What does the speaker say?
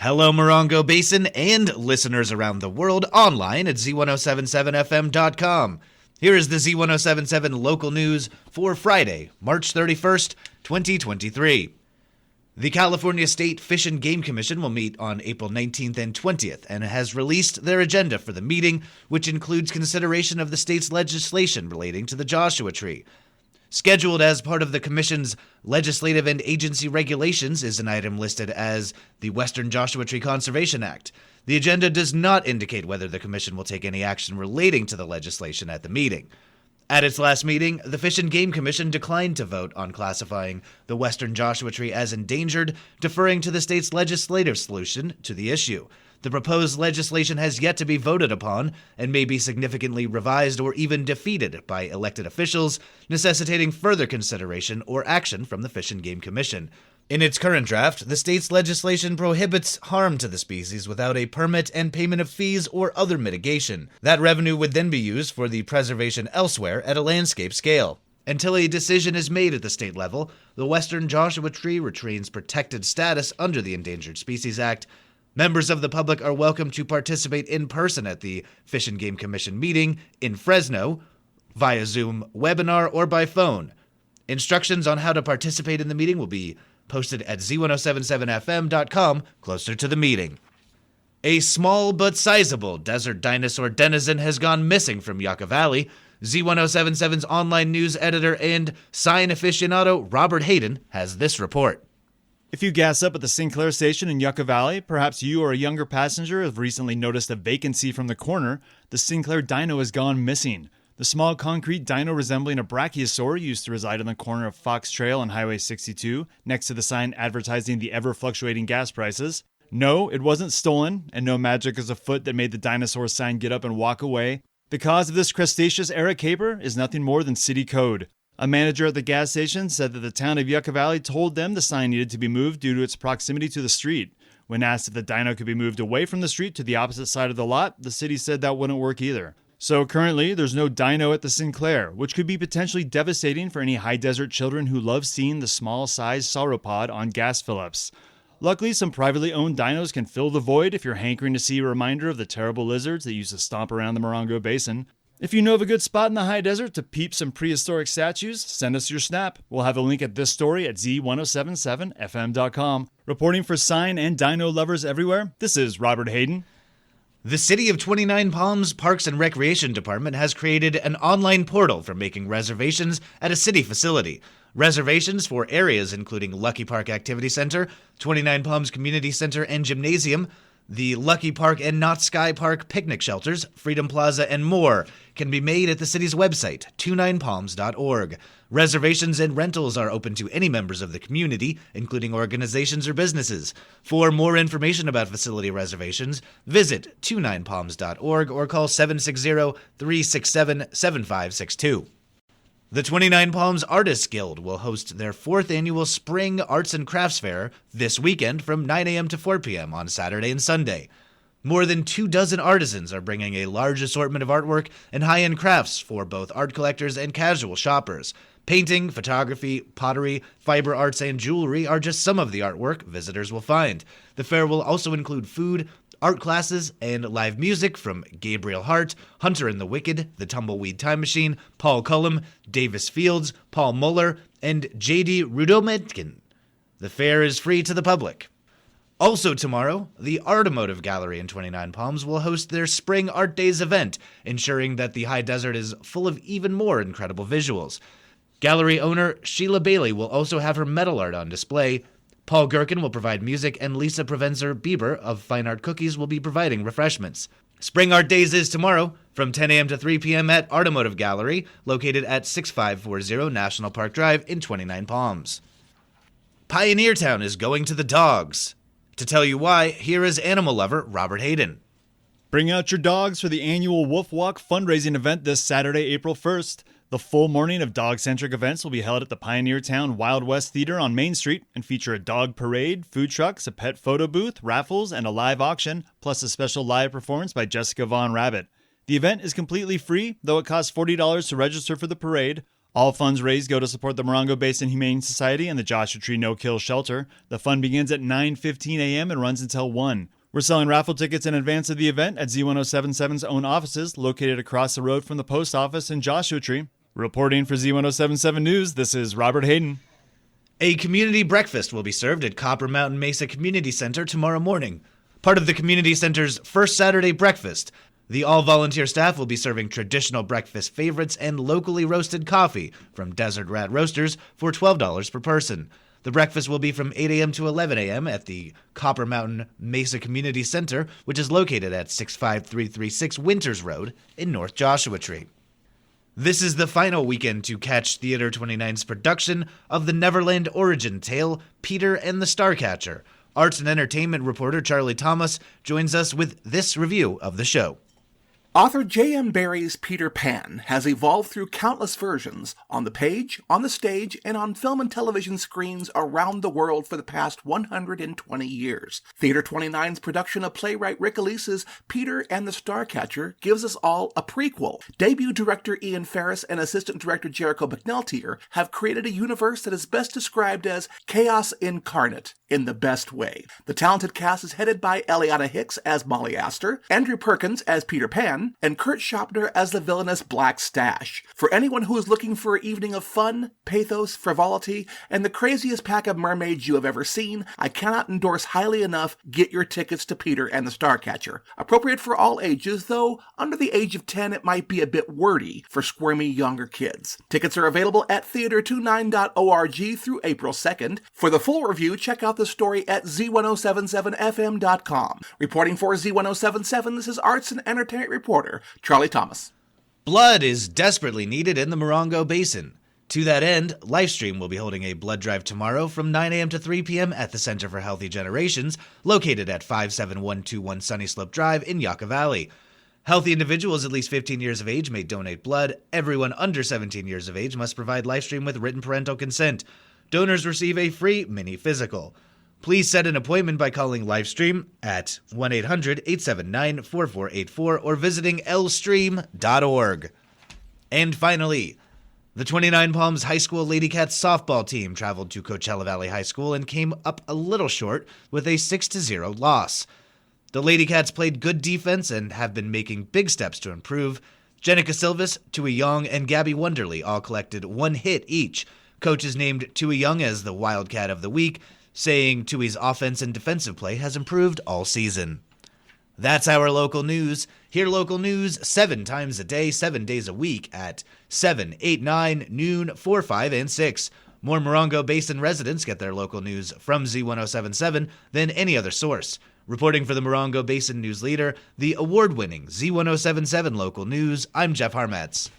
Hello, Morongo Basin and listeners around the world online at Z107.7fm.com. Here is the Z107.7 local news for Friday, March 31st, 2023. The California State Fish and Game Commission will meet on April 19th and 20th and has released their agenda for the meeting, which includes consideration of the state's legislation relating to the Joshua Tree. Scheduled as part of the Commission's legislative and agency regulations is an item listed as the Western Joshua Tree Conservation Act. The agenda does not indicate whether the Commission will take any action relating to the legislation at the meeting. At its last meeting, the Fish and Game Commission declined to vote on classifying the Western Joshua Tree as endangered, deferring to the state's legislative solution to the issue. The proposed legislation has yet to be voted upon and may be significantly revised or even defeated by elected officials, necessitating further consideration or action from the Fish and Game Commission. In its current draft, the state's legislation prohibits harm to the species without a permit and payment of fees or other mitigation. That revenue would then be used for the preservation elsewhere at a landscape scale. Until a decision is made at the state level, the Western Joshua Tree retains protected status under the Endangered Species Act. Members of the public are welcome to participate in person at the Fish and Game Commission meeting in Fresno, via Zoom, webinar, or by phone. Instructions on how to participate in the meeting will be posted at Z107.7fm.com closer to the meeting. A small but sizable desert dinosaur denizen has gone missing from Yucca Valley. Z107.7's online news editor and sign aficionado Robert Hayden has this report. If you gas up at the Sinclair station in Yucca Valley, perhaps you or a younger passenger have recently noticed a vacancy from the corner. The Sinclair dino has gone missing. The small concrete dino resembling a brachiosaur used to reside on the corner of Fox Trail and Highway 62, next to the sign advertising the ever-fluctuating gas prices. No, it wasn't stolen, and no magic is afoot that made the dinosaur sign get up and walk away. The cause of this Cretaceous-era caper is nothing more than city code. A manager at the gas station said that the town of Yucca Valley told them the sign needed to be moved due to its proximity to the street. When asked if the dino could be moved away from the street to the opposite side of the lot, the city said that wouldn't work either. So currently, there's no dino at the Sinclair, which could be potentially devastating for any high desert children who love seeing the small-sized sauropod on gas fill-ups. Luckily, some privately owned dinos can fill the void if you're hankering to see a reminder of the terrible lizards that used to stomp around the Morongo Basin. If you know of a good spot in the high desert to peep some prehistoric statues, send us your snap. We'll have a link at this story at Z107.7fm.com. Reporting for sign and dino lovers everywhere, this is Robert Hayden. The City of 29 Palms Parks and Recreation Department has created an online portal for making reservations at a city facility. Reservations for areas including Lucky Park Activity Center, 29 Palms Community Center and Gymnasium, the Lucky Park and Knott Sky Park picnic shelters, Freedom Plaza, and more can be made at the city's website, 29palms.org. Reservations and rentals are open to any members of the community, including organizations or businesses. For more information about facility reservations, visit 29palms.org or call 760-367-7562. The 29 Palms Artists Guild will host their 4th annual Spring Arts and Crafts Fair this weekend from 9 a.m. to 4 p.m. on Saturday and Sunday. More than 24 artisans are bringing a large assortment of artwork and high-end crafts for both art collectors and casual shoppers. Painting, photography, pottery, fiber arts, and jewelry are just some of the artwork visitors will find. The fair will also include food, art classes, and live music from Gabriel Hart, Hunter and the Wicked, The Tumbleweed Time Machine, Paul Cullum, Davis Fields, Paul Muller, and J.D. Rudometkin. The fair is free to the public. Also tomorrow, the Automotive Gallery in 29 Palms will host their Spring Art Days event, ensuring that the high desert is full of even more incredible visuals. Gallery owner Sheila Bailey will also have her metal art on display. Paul Gherkin will provide music, and Lisa Provenzer Bieber of Fine Art Cookies will be providing refreshments. Spring Art Days is tomorrow from 10 a.m. to 3 p.m. at Automotive Gallery, located at 6540 National Park Drive in 29 Palms. Pioneer Town is going to the dogs. To tell you why, here is animal lover Robert Hayden. Bring out your dogs for the annual Wolf Walk fundraising event this Saturday, April 1st. The full morning of dog-centric events will be held at the Pioneer Town Wild West Theater on Main Street and feature a dog parade, food trucks, a pet photo booth, raffles, and a live auction, plus a special live performance by Jessica Von Rabbit. The event is completely free, though it costs $40 to register for the parade. All funds raised go to support the Morongo Basin Humane Society and the Joshua Tree No-Kill Shelter. The fun begins at 9:15 a.m. and runs until 1. We're selling raffle tickets in advance of the event at Z107.7's own offices, located across the road from the post office in Joshua Tree. Reporting for Z107.7 News, this is Robert Hayden. A community breakfast will be served at Copper Mountain Mesa Community Center tomorrow morning. Part of the community center's first Saturday breakfast, the all-volunteer staff will be serving traditional breakfast favorites and locally roasted coffee from Desert Rat Roasters for $12 per person. The breakfast will be from 8 a.m. to 11 a.m. at the Copper Mountain Mesa Community Center, which is located at 65336 Winters Road in North Joshua Tree. This is the final weekend to catch Theater 29's production of the Neverland origin tale, Peter and the Starcatcher. Arts and entertainment reporter Charlie Thomas joins us with this review of the show. Author J.M. Barrie's Peter Pan has evolved through countless versions on the page, on the stage, and on film and television screens around the world for the past 120 years. Theater 29's production of playwright Rick Elise's Peter and the Starcatcher gives us all a prequel. Debut director Ian Ferris and assistant director Jericho McNeltier have created a universe that is best described as chaos incarnate in the best way. The talented cast is headed by Eliana Hicks as Molly Astor, Andrew Perkins as Peter Pan, and Kurt Schopner as the villainous Black Stash. For anyone who is looking for an evening of fun, pathos, frivolity, and the craziest pack of mermaids you have ever seen, I cannot endorse highly enough get your tickets to Peter and the Starcatcher. Appropriate for all ages, though under the age of 10 it might be a bit wordy for squirmy younger kids. Tickets are available at theater29.org through April 2nd. For the full review, check out the story at Z107.7fm.com. Reporting for Z107.7, this is Arts and Entertainment Reporter Charlie Thomas. Blood is desperately needed in the Morongo Basin. To that end, Lifestream will be holding a blood drive tomorrow from 9 a.m. to 3 p.m. at the Center for Healthy Generations, located at 57121 Sunny Slope Drive in Yucca Valley. Healthy individuals at least 15 years of age may donate blood. Everyone under 17 years of age must provide Lifestream with written parental consent. Donors receive a free mini physical. Please set an appointment by calling Lifestream at 1-800-879-4484 or visiting lstream.org. And finally, the 29 Palms High School Lady Cats softball team traveled to Coachella Valley High School and came up a little short with a 6-0 loss. The Lady Cats played good defense and have been making big steps to improve. Jenica Silvis, Tui Young, and Gabby Wonderly all collected 1 hit each. Coaches named Tui Young as the Wildcat of the Week, saying Tui's offense and defensive play has improved all season. That's our local news. Hear local news 7 times a day, 7 days a week at 7, 8, 9, noon, 4, 5, and 6. More Morongo Basin residents get their local news from Z107.7 than any other source. Reporting for the Morongo Basin News Leader, the award-winning Z107.7 Local News, I'm Jeff Harmatz.